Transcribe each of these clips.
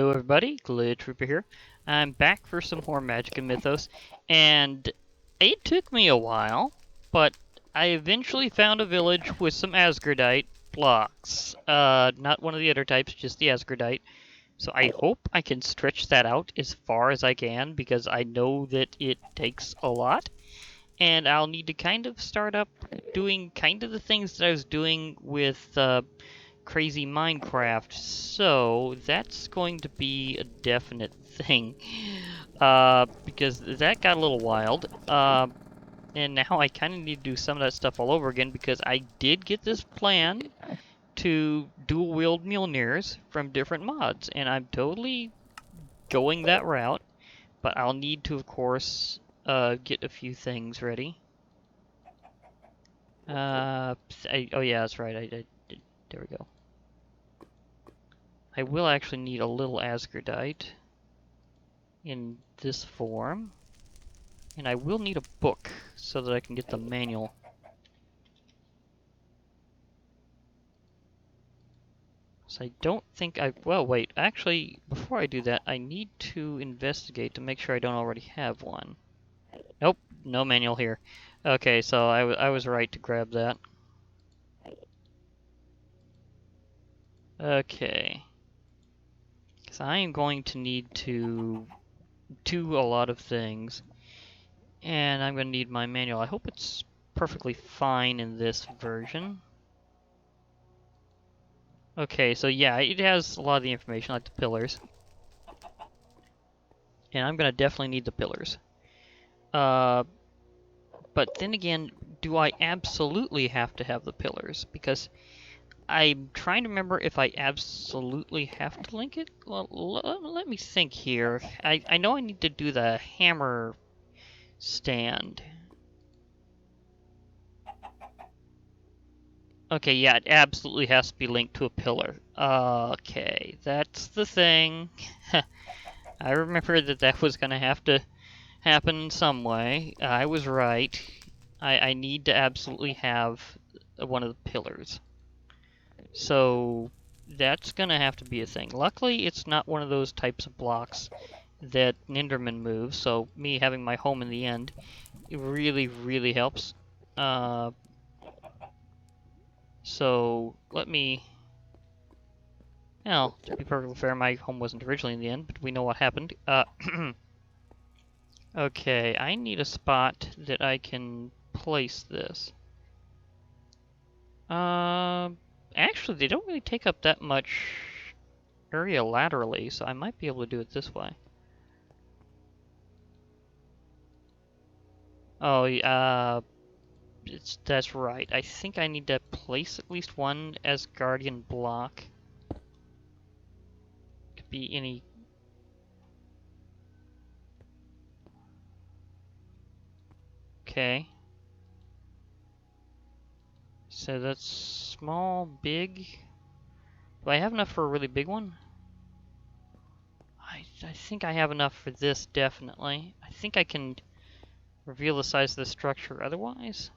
Hello everybody, Glitch Reaper here. I'm back for some more Magic and Mythos, and it took me a while, but I eventually found a village with some Asgardite blocks. Not one of the other types, just the Asgardite. So I hope I can stretch that out as far as I can, because I know that it takes a lot, and I'll need to kind of start up doing kind of the things that I was doing with crazy Minecraft, so that's going to be a definite thing, because that got a little wild, and now I kind of need to do some of that stuff all over again, because I did get this plan to dual wield Mjolnirs from different mods, and I'm totally going that route, but I'll need to, of course, get a few things ready. Oh yeah, that's right, there we go. I will actually need a little Asgardite in this form, and I will need a book so that I can get the manual. So I don't think well, wait, actually, before I do that, I need to investigate to make sure I don't already have one. Nope, no manual here. Okay, so I was right to grab that. Okay. Because I am going to need to do a lot of things, and I'm going to need my manual. I hope it's perfectly fine in this version. Okay, so yeah, it has a lot of the information, like the pillars. And I'm gonna definitely need the pillars. But then again, do I absolutely have to have the pillars? Because I'm trying to remember if I absolutely have to link it. Well, let me think here. I know I need to do the hammer stand. Okay, yeah, it absolutely has to be linked to a pillar. Okay, that's the thing. I remember that was gonna have to happen in some way. I was right. I need to absolutely have one of the pillars. So that's gonna have to be a thing. Luckily, it's not one of those types of blocks that Ninderman moves, so me having my home in the end, it really, really helps. So let me... Well, to be perfectly fair, my home wasn't originally in the end, but we know what happened. Okay, I need a spot that I can place this. Actually, they don't really take up that much area laterally, so I might be able to do it this way. Oh, that's right. I think I need to place at least one Asgardian block. Could be any... Okay. So that's small, big. Do I have enough for a really big one? I think I have enough for this, definitely. I think I can reveal the size of the structure otherwise.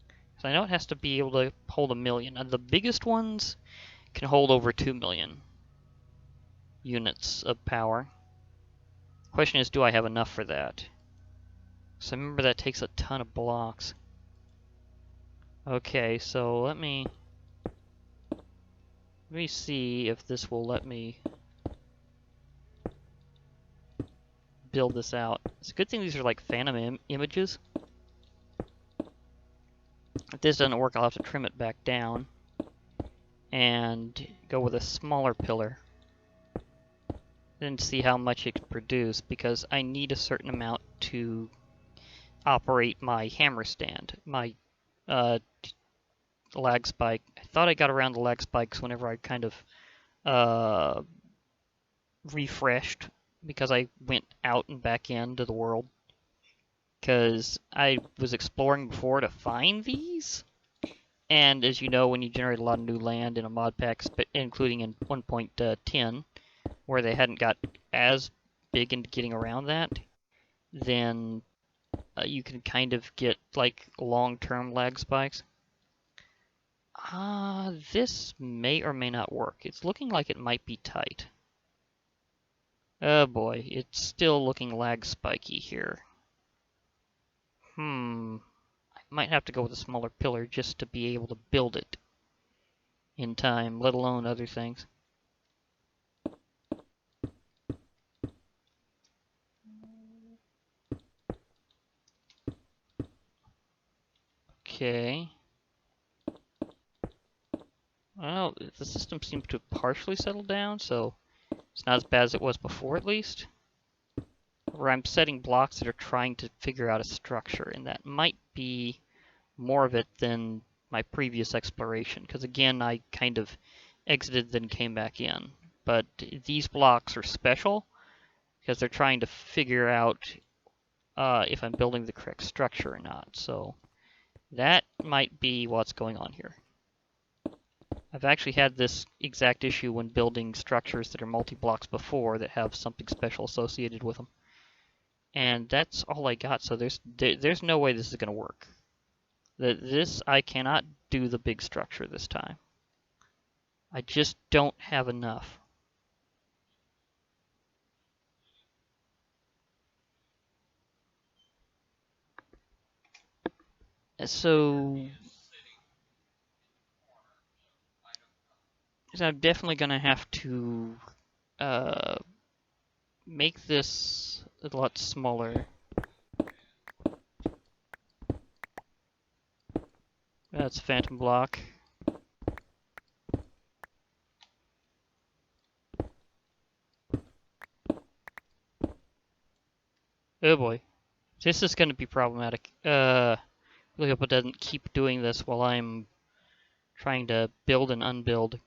Because I know it has to be able to hold 1 million. And the biggest ones can hold over 2 million units of power. The question is, do I have enough for that? So remember that takes a ton of blocks. Okay, so let me see if this will let me build this out. It's a good thing these are like phantom images. If this doesn't work, I'll have to trim it back down and go with a smaller pillar. Then see how much it can produce, because I need a certain amount to operate my hammer stand, my lag spike. I thought I got around the lag spikes whenever I kind of refreshed, because I went out and back into the world. Because I was exploring before to find these, and as you know, when you generate a lot of new land in a mod pack, including in 1.10, where they hadn't got as big into getting around that, then you can kind of get like long-term lag spikes. This may or may not work. It's looking like it might be tight. Oh boy, it's still looking lag spiky here. I might have to go with a smaller pillar just to be able to build it in time, let alone other things. Okay. Well, the system seems to have partially settled down, so it's not as bad as it was before, at least. Where I'm setting blocks that are trying to figure out a structure, and that might be more of it than my previous exploration, because again, I kind of exited then came back in. But these blocks are special, because they're trying to figure out if I'm building the correct structure or not. So that might be what's going on here. I've actually had this exact issue when building structures that are multi-blocks before that have something special associated with them. And that's all I got, so there's no way this is going to work. I cannot do the big structure this time. I just don't have enough. So I'm definitely going to have to make this a lot smaller. That's phantom block. Oh boy. This is going to be problematic. Really hope it doesn't keep doing this while I'm trying to build and unbuild.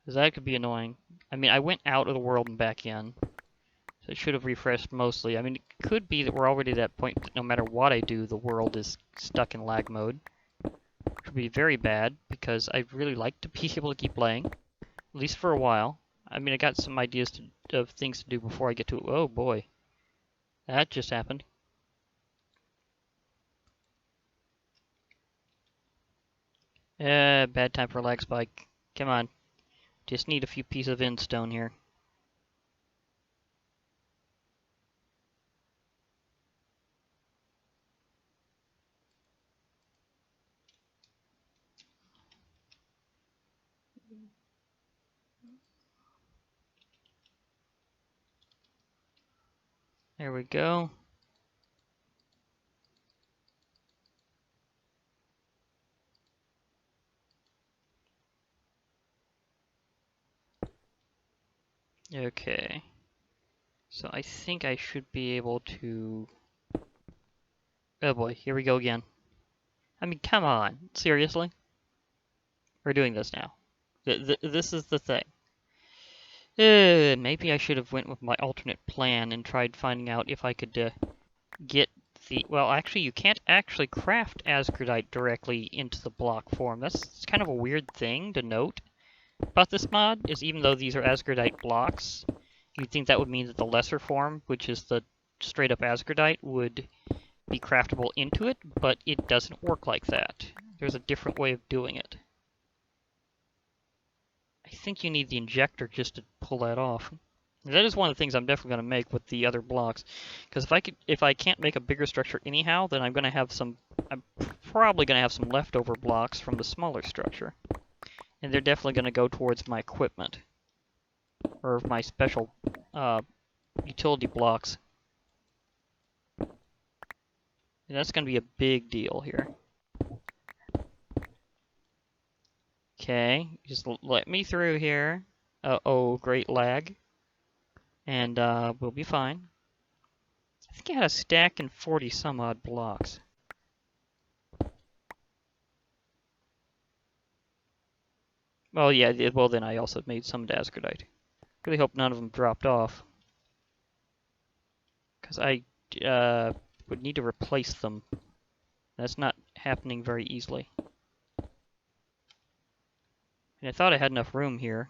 Because that could be annoying. I mean, I went out of the world and back in. So it should have refreshed mostly. I mean, it could be that we're already at that point that no matter what I do, the world is stuck in lag mode. Which would be very bad, because I'd really like to be able to keep playing. At least for a while. I mean, I got some ideas of things to do before I get to... Oh boy. That just happened. Bad time for a lag spike. Come on. Just need a few pieces of endstone here. There we go. Okay. So I think I should be able to... Oh boy, here we go again. I mean, come on. Seriously? We're doing this now. This is the thing. Maybe I should have went with my alternate plan and tried finding out if I could get the... Well, actually, you can't actually craft Asgardite directly into the block form. That's kind of a weird thing to note about this mod, is even though these are Asgardite blocks, you'd think that would mean that the lesser form, which is the straight-up Asgardite, would be craftable into it, but it doesn't work like that. There's a different way of doing it. I think you need the injector just to pull that off. That is one of the things I'm definitely going to make with the other blocks, because if I can't make a bigger structure anyhow, then I'm probably going to have some leftover blocks from the smaller structure, and they're definitely going to go towards my equipment or my special utility blocks. And that's going to be a big deal here. Okay, just let me through here. Uh-oh, great lag. And we'll be fine. I think I had a stack and 40 some odd blocks. Well, yeah, well then I also made some Asgardite. Really hope none of them dropped off. Because I would need to replace them. That's not happening very easily. And I thought I had enough room here.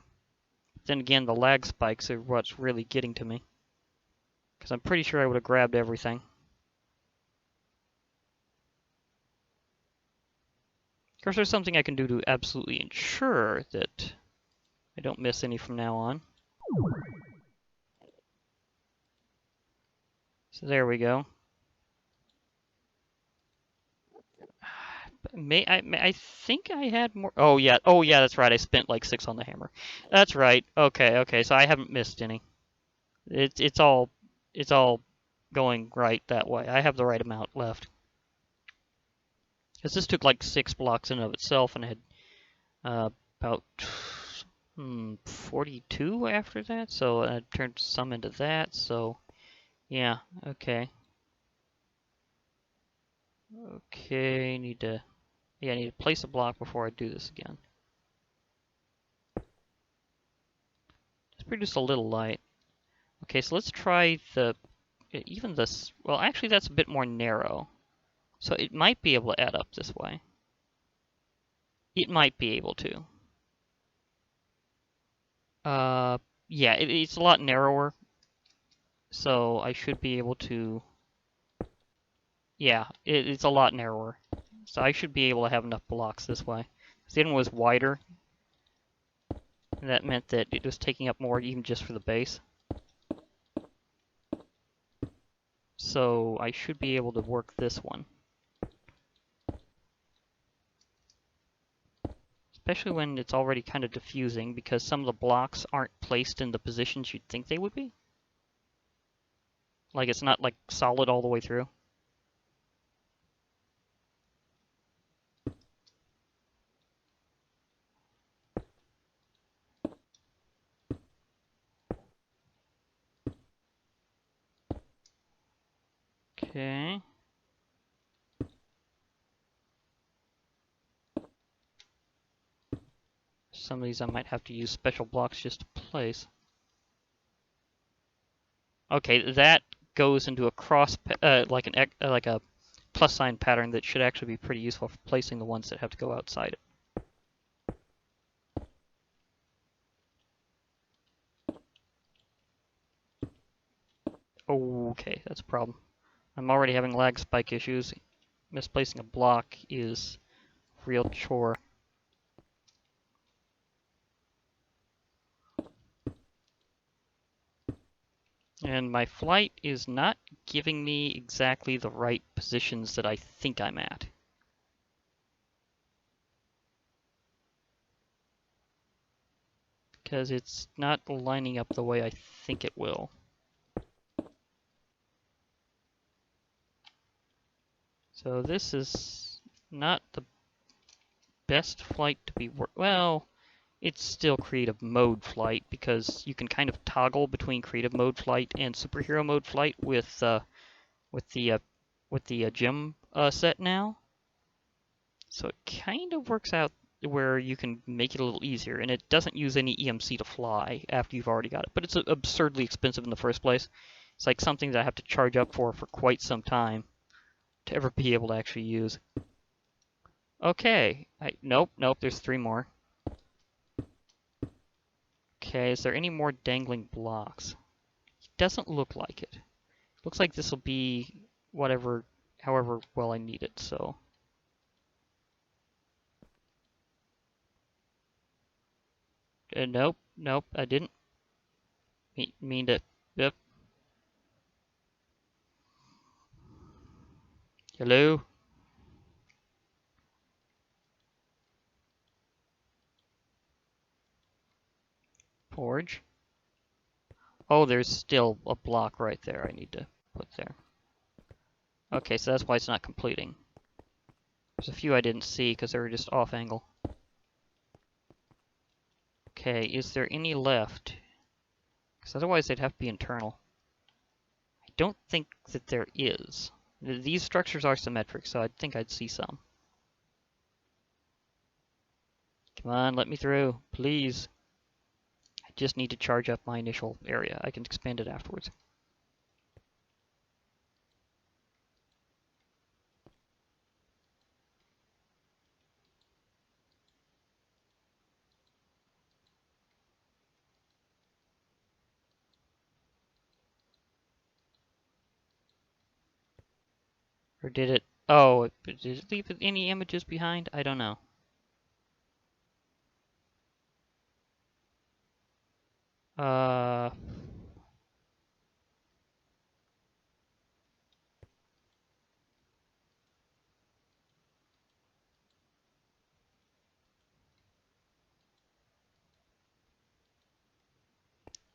But then again, the lag spikes are what's really getting to me. Because I'm pretty sure I would have grabbed everything. Of course, there's something I can do to absolutely ensure that I don't miss any from now on. So there we go. I think I had more. Oh yeah. Oh yeah. That's right. I spent like 6 on the hammer. That's right. Okay. Okay. So I haven't missed any. It's all going right that way. I have the right amount left. Because this took like 6 blocks in and of itself, and I had about 42 after that. So I turned some into that. So yeah. Okay. Okay. I need to place a block before I do this again. Just produce a little light. Okay, so let's try even this. Well, actually, that's a bit more narrow. So it might be able to add up this way. It might be able to. Uh, yeah, it's a lot narrower. So I should be able to. Yeah, it's a lot narrower. So I should be able to have enough blocks this way. The other one was wider. And that meant that it was taking up more even just for the base. So I should be able to work this one. Especially when it's already kind of diffusing, because some of the blocks aren't placed in the positions you'd think they would be. Like it's not like solid all the way through. Okay. Some of these I might have to use special blocks just to place. Okay, that goes into a cross, like a plus sign pattern that should actually be pretty useful for placing the ones that have to go outside it. Okay, that's a problem. I'm already having lag spike issues. Misplacing a block is a real chore. And my flight is not giving me exactly the right positions that I think I'm at. Because it's not lining up the way I think it will. So this is not the best flight to be well, it's still creative mode flight because you can kind of toggle between creative mode flight and superhero mode flight with the gem set now. So it kind of works out where you can make it a little easier, and it doesn't use any EMC to fly after you've already got it. But it's absurdly expensive in the first place. It's like something that I have to charge up for quite some time to ever be able to actually use. Okay. Nope, there's 3 more. Okay, is there any more dangling blocks? It doesn't look like it. Looks like this will be however well I need it, so. Nope, I didn't mean to. Yep. Hello? Forge? Oh, there's still a block right there I need to put there. Okay, so that's why it's not completing. There's a few I didn't see because they were just off angle. Okay, is there any left? Because otherwise they'd have to be internal. I don't think that there is. These structures are symmetric, so I'd think I'd see some. Come on, let me through, please. I just need to charge up my initial area. I can expand it afterwards. Or did it? Oh, did it leave any images behind? I don't know. Uh,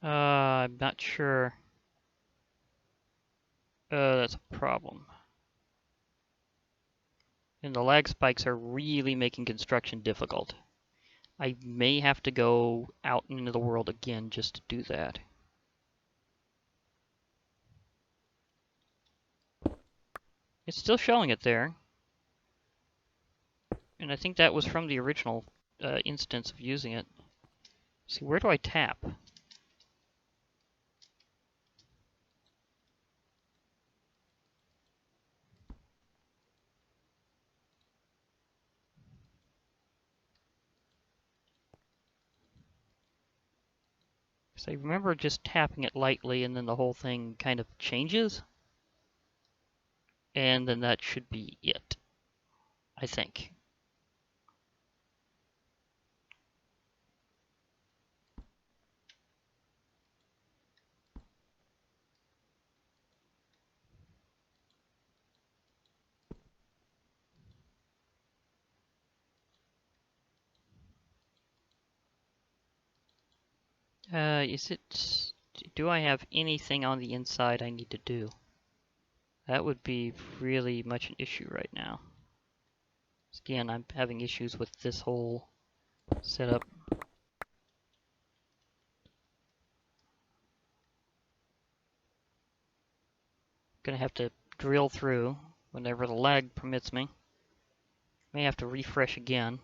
I'm not sure. That's a problem. And the lag spikes are really making construction difficult. I may have to go out into the world again just to do that. It's still showing it there. And I think that was from the original instance of using it. See, where do I tap? Because I remember just tapping it lightly and then the whole thing kind of changes. And then that should be it, I think. Is it... Do I have anything on the inside I need to do? That would be really much an issue right now. Again, I'm having issues with this whole setup. Gonna have to drill through whenever the lag permits me. May have to refresh again.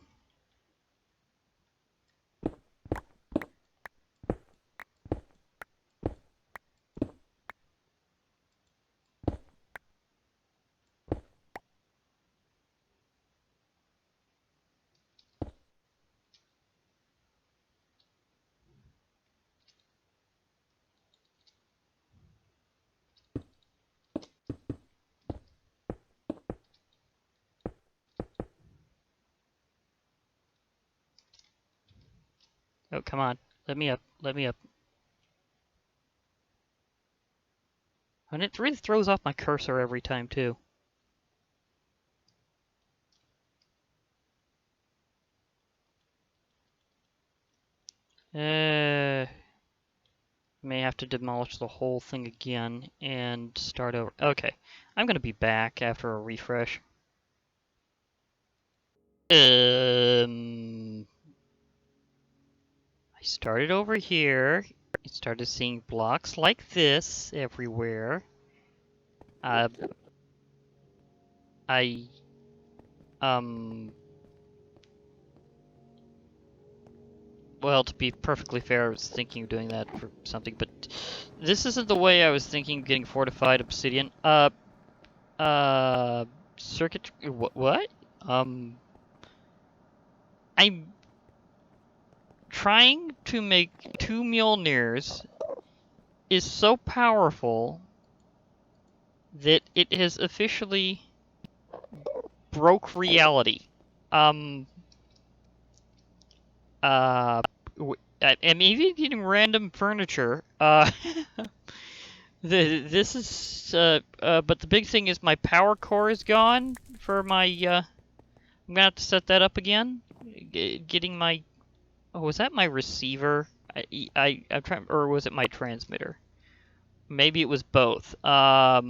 Oh, come on. Let me up. Let me up. And it really throws off my cursor every time, too. May have to demolish the whole thing again and start over. Okay. I'm gonna be back after a refresh. I started over here. I started seeing blocks like this everywhere. I well, to be perfectly fair, I was thinking of doing that for something, but this isn't the way I was thinking of getting fortified obsidian. Circuit, what? I'm trying to make 2 Mjolnirs is so powerful that it has officially broke reality. I'm even getting random furniture. This is, but the big thing is my power core is gone for my, I'm gonna have to set that up again. Getting my, oh, was that my receiver? I'm trying, or was it my transmitter? Maybe it was both. That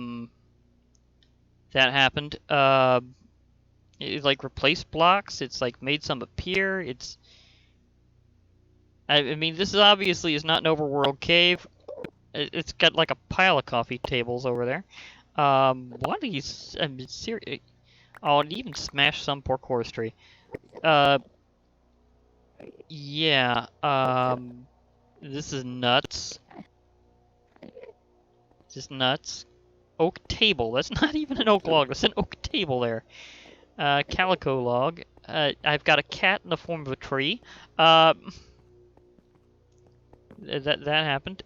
happened. It like replaced blocks. It's like made some appear. I mean, this is obviously is not an overworld cave. It's got like a pile of coffee tables over there. What are these? I'm serious. Oh, and even smashed some poor choristry. Yeah. This is nuts. This is nuts. Oak table. That's not even an oak log. That's an oak table there. Calico log. I've got a cat in the form of a tree. That happened.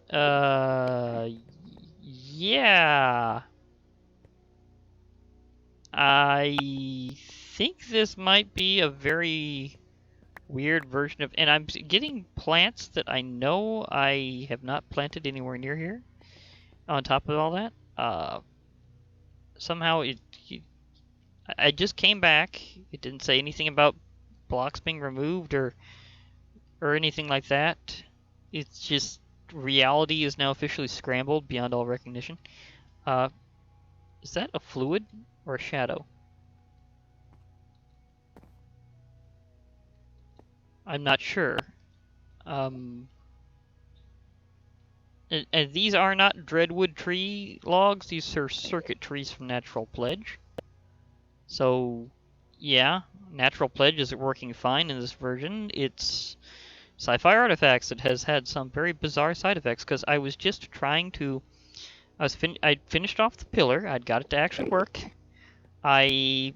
Yeah. I think this might be a very weird version of, and I'm getting plants that I know I have not planted anywhere near here. On top of all that, somehow I just came back. It didn't say anything about blocks being removed or anything like that. It's just reality is now officially scrambled beyond all recognition. Is that a fluid or a shadow? I'm not sure. And these are not Dreadwood tree logs, these are circuit trees from Natural Pledge. So, yeah, Natural Pledge is working fine in this version. It's SFArtifacts that has had some very bizarre side effects, because I was just trying to... I'd finished off the pillar, I'd got it to actually work. I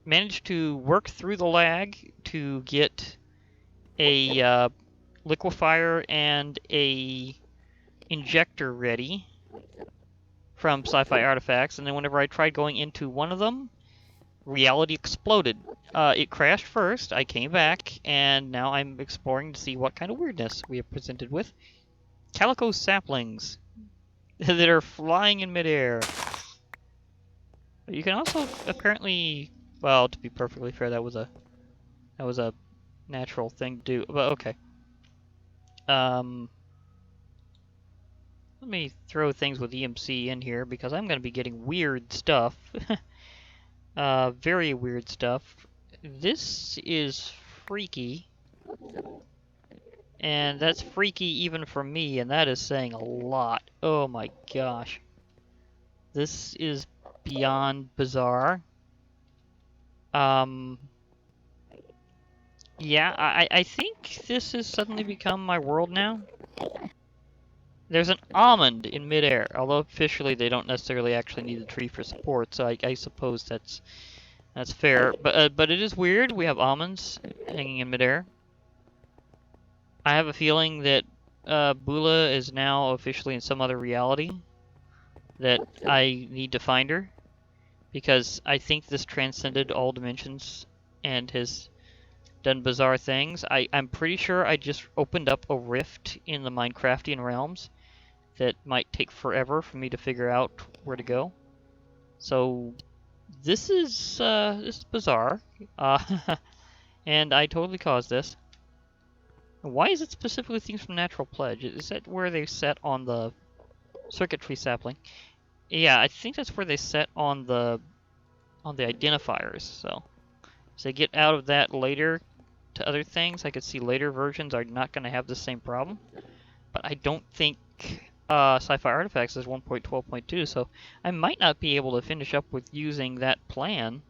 managed to work through the lag to get a liquefier and a injector ready from SFArtifacts, and then whenever I tried going into one of them, reality exploded. It crashed first, I came back, and now I'm exploring to see what kind of weirdness we are presented with. Calico saplings that are flying in midair. You can also apparently, well, to be perfectly fair, that was a natural thing to do, but okay. Let me throw things with EMC in here because I'm going to be getting weird stuff. Very weird stuff. This is freaky. And that's freaky even for me, and that is saying a lot. Oh my gosh. This is beyond bizarre. Yeah, I think this has suddenly become my world now. There's an almond in midair, although officially they don't necessarily actually need the tree for support, so I suppose that's fair. But it is weird. We have almonds hanging in midair. I have a feeling that Bula is now officially in some other reality. That I need to find her, because I think this transcended all dimensions and has done bizarre things. I'm pretty sure I just opened up a rift in the Minecraftian realms that might take forever for me to figure out where to go. So this is bizarre, and I totally caused this. Why is it specifically things from Natural Pledge? Is that where they set on the circuitry sapling? Yeah, I think that's where they set on the identifiers. So they get out of that later to other things. I could see later versions are not going to have the same problem, but I don't think SFArtifacts is 1.12.2, so I might not be able to finish up with using that plan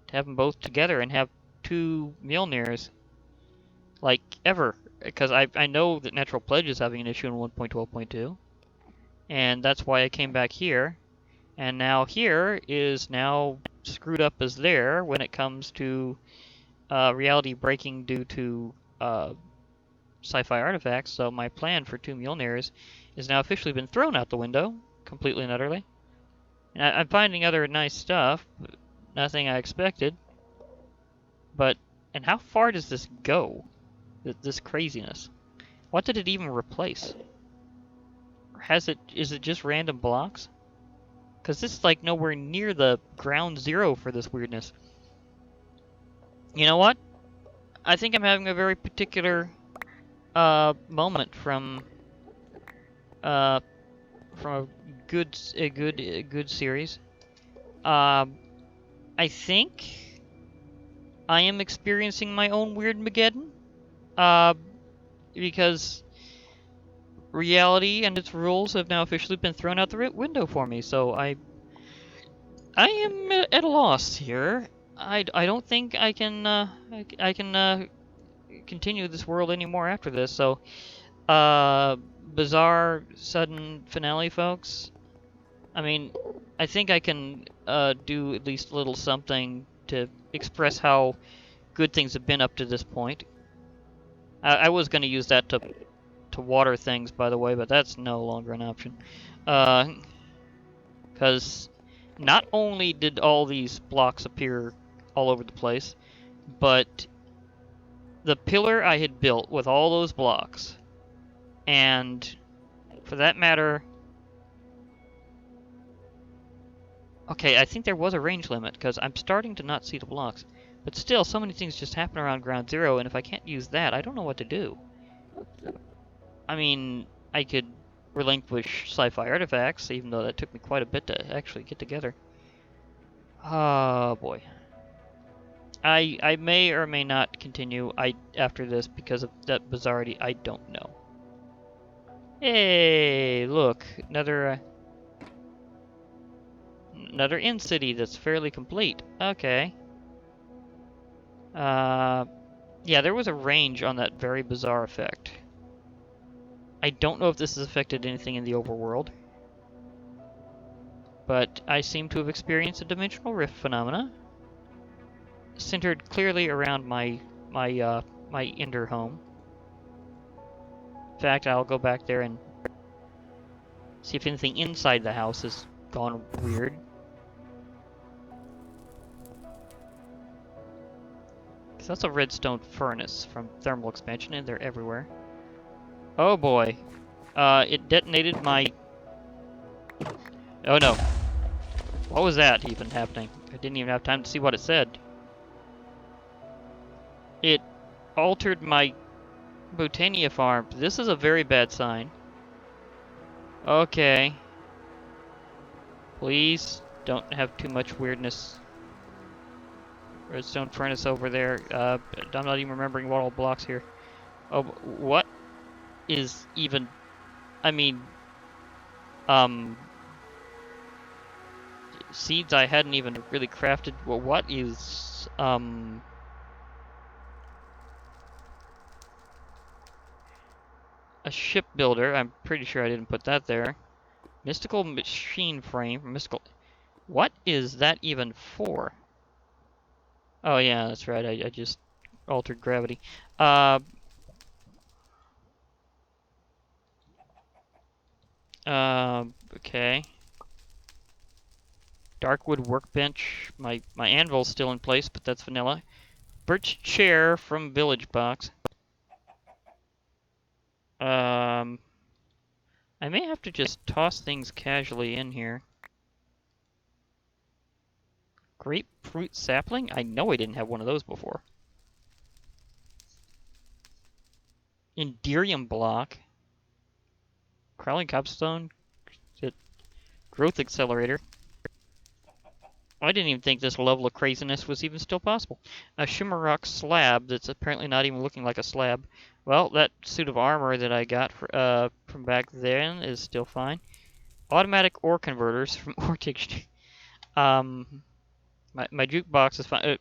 to have them both together and have two Mjolnirs, like, ever. Because I know that Natural Pledge is having an issue in 1.12.2, and that's why I came back here, and now here is now screwed up as there when it comes to reality breaking due to SFArtifacts, so my plan for two Mjolnirs has now officially been thrown out the window, completely and utterly. And I'm finding other nice stuff, but nothing I expected. But, and how far does this go? This craziness? What did it even replace? Or is it just random blocks? Because this is like nowhere near the ground zero for this weirdness. You know what? I think I'm having a very particular moment from a good series. I think I am experiencing my own weird Mageddon. Because reality and its rules have now officially been thrown out the window for me. So I am at a loss here. I don't think I can continue this world anymore after this. So bizarre sudden finale, folks. I mean, I think I can do at least a little something to express how good things have been up to this point. I was going to use that to water things, by the way, but that's no longer an option. Because not only did all these blocks appear all over the place, but the pillar I had built with all those blocks, and for that matter... Okay, I think there was a range limit, because I'm starting to not see the blocks. But still, so many things just happen around ground zero, and if I can't use that, I don't know what to do. I mean, I could relinquish sci-fi artifacts, even though that took me quite a bit to actually get together. Oh boy. I may or may not continue after this because of that bizarrety. I don't know. Hey, look, another inn city that's fairly complete. Okay. Yeah, there was a range on that very bizarre effect. I don't know if this has affected anything in the overworld, but I seem to have experienced a dimensional rift phenomena, centered clearly around my Ender home. In fact, I'll go back there and see if anything inside the house has gone weird. Because that's a redstone furnace from thermal expansion, and they're everywhere. Oh boy. It detonated my... Oh no. What was that even happening? I didn't even have time to see what it said. It altered my Botania farm. This is a very bad sign. Okay. Please don't have too much weirdness. Redstone furnace over there. I'm not even remembering what all blocks here. Oh, what is even... I mean... Seeds I hadn't even really crafted. Well, what is... A shipbuilder. I'm pretty sure I didn't put that there. Mystical machine frame. Mystical... What is that even for? Oh yeah, that's right. I just altered gravity. Okay. Darkwood workbench. My anvil's still in place, but that's vanilla. Birch chair from Village Box. I may have to just toss things casually in here. Grapefruit sapling? I know I didn't have one of those before. Enderium block. Crawling cobstone. Growth accelerator. I didn't even think this level of craziness was even still possible. A shimmer rock slab that's apparently not even looking like a slab. Well, that suit of armor that I got from back then is still fine. Automatic ore converters from ore texture. My jukebox is fine.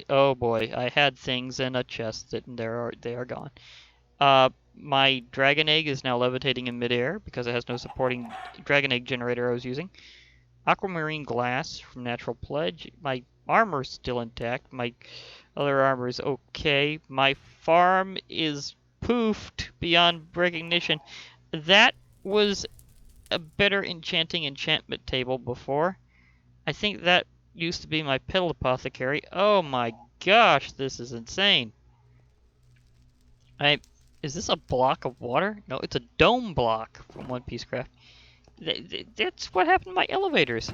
Oh boy, I had things in a chest that they are gone. My dragon egg is now levitating in midair because it has no supporting dragon egg generator I was using. Aquamarine glass from Natural Pledge. My armor's still intact. My other armor is okay. My farm is poofed beyond recognition. That was a better enchanting enchantment table before. I think that used to be my petal apothecary. Oh my gosh, this is insane. Is this a block of water? No, it's a dome block from One Piece Craft. That's what happened to my elevators.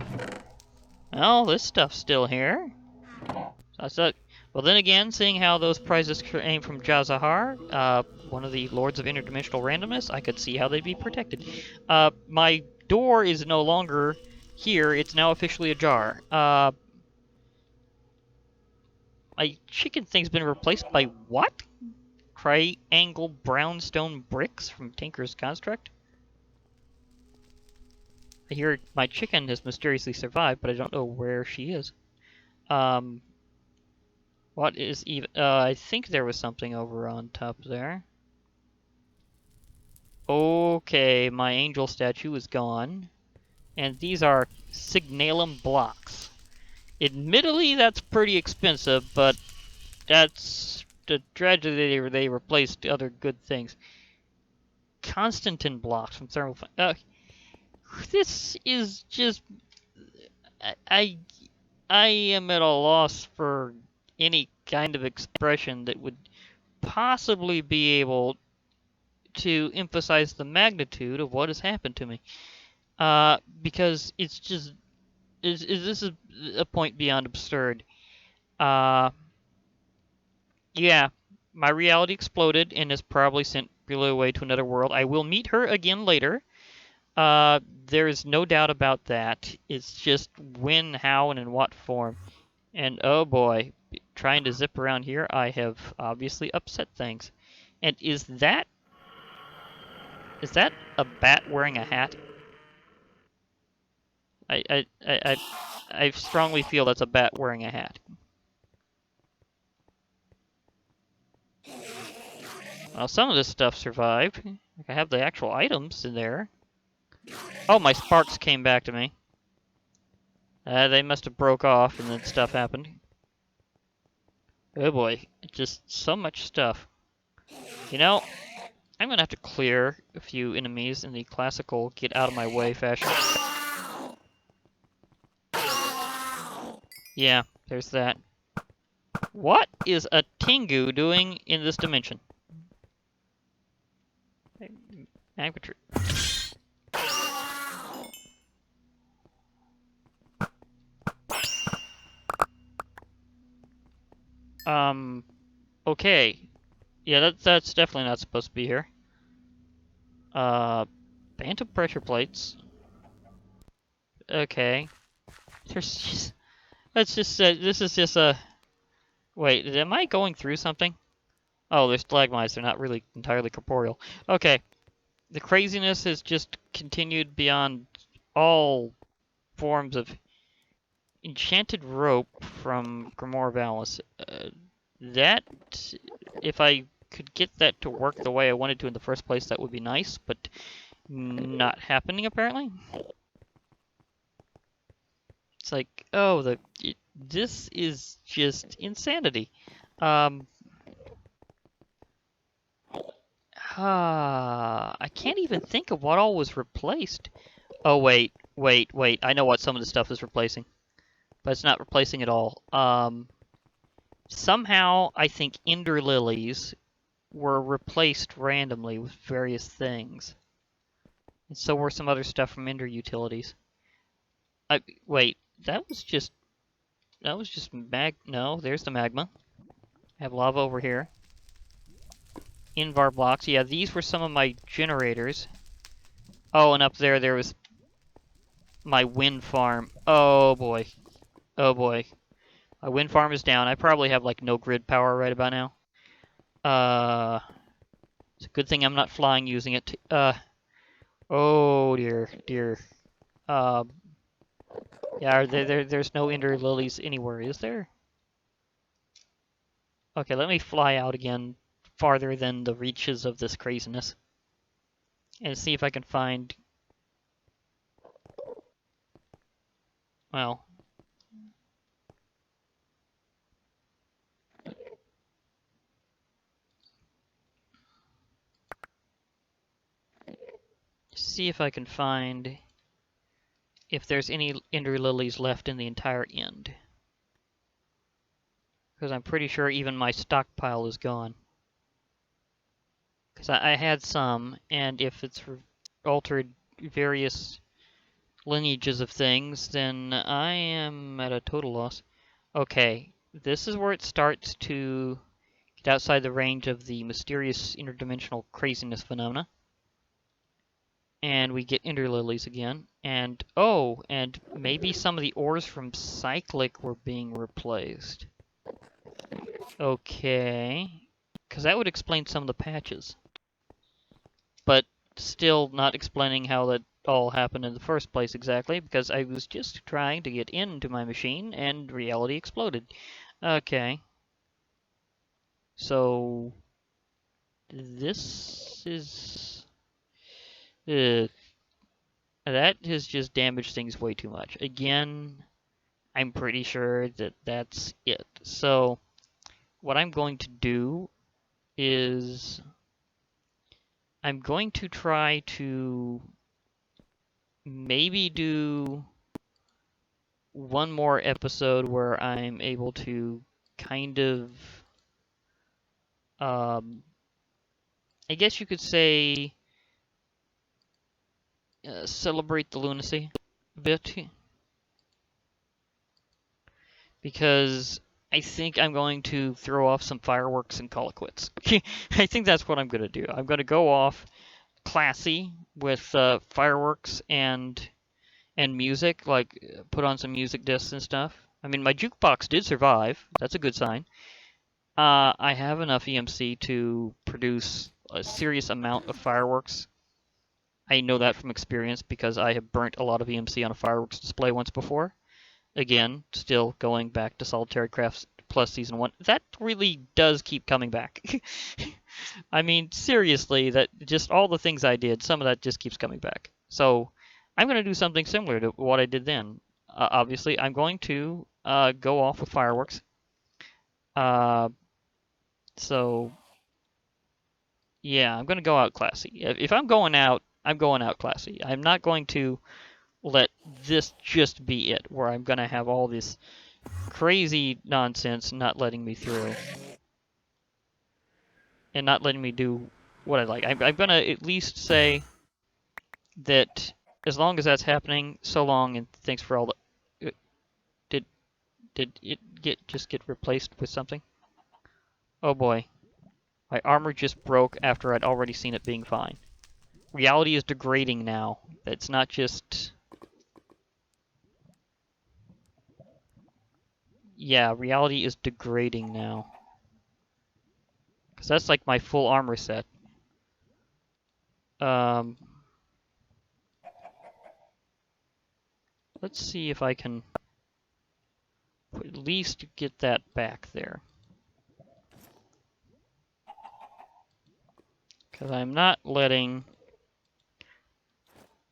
Well, this stuff's still here. Well, then again, seeing how those prizes came from Jazahar, one of the Lords of Interdimensional Randomness, I could see how they'd be protected. My door is no longer here. It's now officially ajar. My chicken thing's been replaced by what? Triangle brownstone bricks from Tinker's Construct? I hear my chicken has mysteriously survived, but I don't know where she is. What is even... I think there was something over on top there. Okay, my angel statue is gone. And these are signalum blocks. Admittedly, that's pretty expensive, but that's the tragedy. They replaced other good things. Constantin blocks from thermal... this is just... I am at a loss for any kind of expression that would possibly be able to emphasize the magnitude of what has happened to me. Because it's just... this is a point beyond absurd. Yeah, my reality exploded and has probably sent blew away to another world. I will meet her again later. There's no doubt about that. It's just when, how, and in what form. And oh boy, trying to zip around here, I have obviously upset things. And is that a bat wearing a hat? I strongly feel that's a bat wearing a hat. Well, some of this stuff survived. I have the actual items in there. Oh, my sparks came back to me. They must have broke off and then stuff happened. Oh boy, just so much stuff. You know, I'm gonna have to clear a few enemies in the classical get out of my way fashion. Yeah, there's that. What is a Tengu doing in this dimension? Aperture. Okay. Yeah, that's definitely not supposed to be here. Phantom pressure plates. Okay. There's just... That's just, this is just a... Wait, am I going through something? Oh, they're stalagmites. They're not really entirely corporeal. Okay. The craziness has just continued beyond all forms of enchanted rope from Grimoire Valis. That, if I could get that to work the way I wanted to in the first place, that would be nice, but not happening apparently. It's like, oh, this is just insanity. I can't even think of what all was replaced. Oh, wait. I know what some of the stuff is replacing. But it's not replacing it all. Somehow, I think Ender Lilies were replaced randomly with various things. And so were some other stuff from Ender Utilities. Wait, that was just no, there's the magma. I have lava over here. Invar blocks. Yeah, these were some of my generators. Oh, and up there was my wind farm. Oh boy. Oh boy. My wind farm is down. I probably have like no grid power right about now. It's a good thing I'm not flying using it. Oh dear. Uh, yeah, there's no Ender Lilies anywhere, is there? Okay, let me fly out again farther than the reaches of this craziness. And see if I can find... Well... See if I can find... if there's any Ender Lilies left in the entire end. Because I'm pretty sure even my stockpile is gone. Because I had some, and if it's altered various lineages of things, then I am at a total loss. Okay, this is where it starts to get outside the range of the mysterious interdimensional craziness phenomena. And we get Ender Lilies again. And, oh, and maybe some of the ores from Cyclic were being replaced. Okay. Because that would explain some of the patches. But still not explaining how that all happened in the first place exactly, because I was just trying to get into my machine and reality exploded. Okay. So... this is... that has just damaged things way too much. Again, I'm pretty sure that that's it. So, what I'm going to do is... I'm going to try to maybe do one more episode where I'm able to kind of, I guess you could say, celebrate the lunacy a bit. Because I think I'm going to throw off some fireworks and call it quits. I think that's what I'm going to do. I'm going to go off classy with fireworks and music, like put on some music discs and stuff. I mean, my jukebox did survive. That's a good sign. I have enough EMC to produce a serious amount of fireworks. I know that from experience because I have burnt a lot of EMC on a fireworks display once before. Again, still going back to Solitary Crafts Plus Season 1. That really does keep coming back. I mean, seriously, that just all the things I did, some of that just keeps coming back. So I'm going to do something similar to what I did then. Obviously, I'm going to go off with fireworks. So, yeah, I'm going to go out classy. If I'm going out classy. I'm not going to let this just be it, where I'm going to have all this crazy nonsense not letting me through. And not letting me do what I like. I'm going to at least say that as long as that's happening, so long, and thanks for all the... Did it just get replaced with something? Oh boy. My armor just broke after I'd already seen it being fine. Reality is degrading now. It's not just... Yeah, reality is degrading now. Because that's like my full armor set. Let's see if I can at least get that back there. Because I'm not letting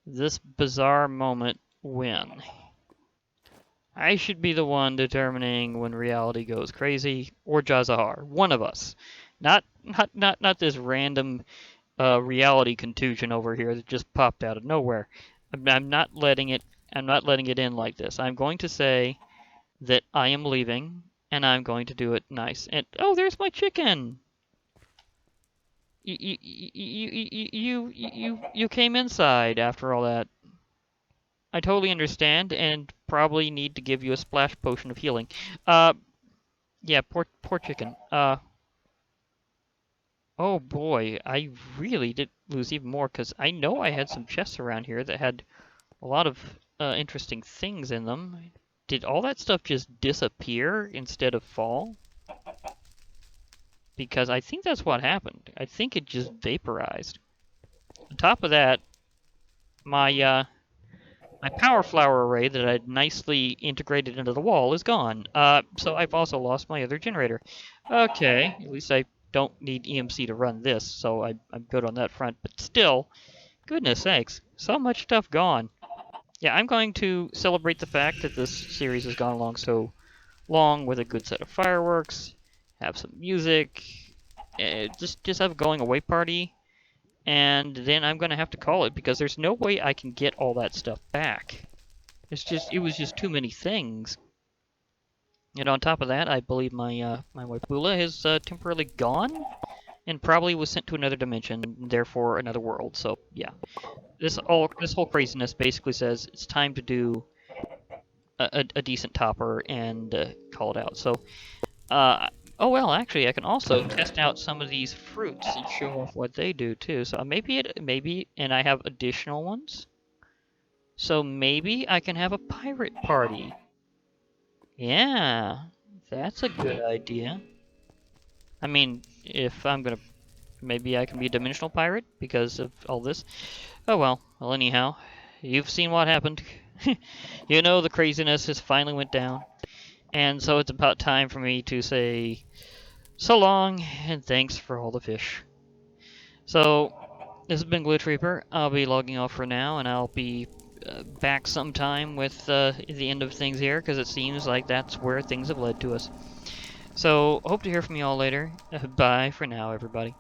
this bizarre moment win. I should be the one determining when reality goes crazy, or Jazahar. One of us. Not this random reality contusion over here that just popped out of nowhere. I'm not letting it in like this. I'm going to say that I am leaving, and I'm going to do it nice. And oh, there's my chicken. You came inside after all that. I totally understand, and probably need to give you a splash potion of healing. Yeah, poor chicken. Oh boy, I really did lose even more, because I know I had some chests around here that had a lot of interesting things in them. Did all that stuff just disappear instead of fall? Because I think that's what happened. I think it just vaporized. On top of that, my power flower array that I'd nicely integrated into the wall is gone. So I've also lost my other generator. Okay, at least I don't need EMC to run this, so I'm good on that front. But still, goodness sakes, so much stuff gone. Yeah, I'm going to celebrate the fact that this series has gone along so long with a good set of fireworks, have some music, just have a going away party, and then I'm gonna have to call it because there's no way I can get all that stuff back. It was just too many things. And on top of that, I believe my wife Bula has temporarily gone, and probably was sent to another dimension, and therefore another world. So yeah, this whole craziness basically says it's time to do a decent topper and call it out. So, oh well, actually, I can also test out some of these fruits and show off what they do too. So maybe, and I have additional ones. So maybe I can have a pirate party. Yeah, that's a good idea. I mean, if I'm gonna, maybe I can be a dimensional pirate because of all this. Oh well. Well, anyhow, you've seen what happened. You know the craziness has finally went down. And so it's about time for me to say so long and thanks for all the fish. So this has been Glitch Reaper. I'll be logging off for now, and I'll be back sometime with the end of things here, because it seems like that's where things have led to us. So hope to hear from you all later. Bye for now, everybody.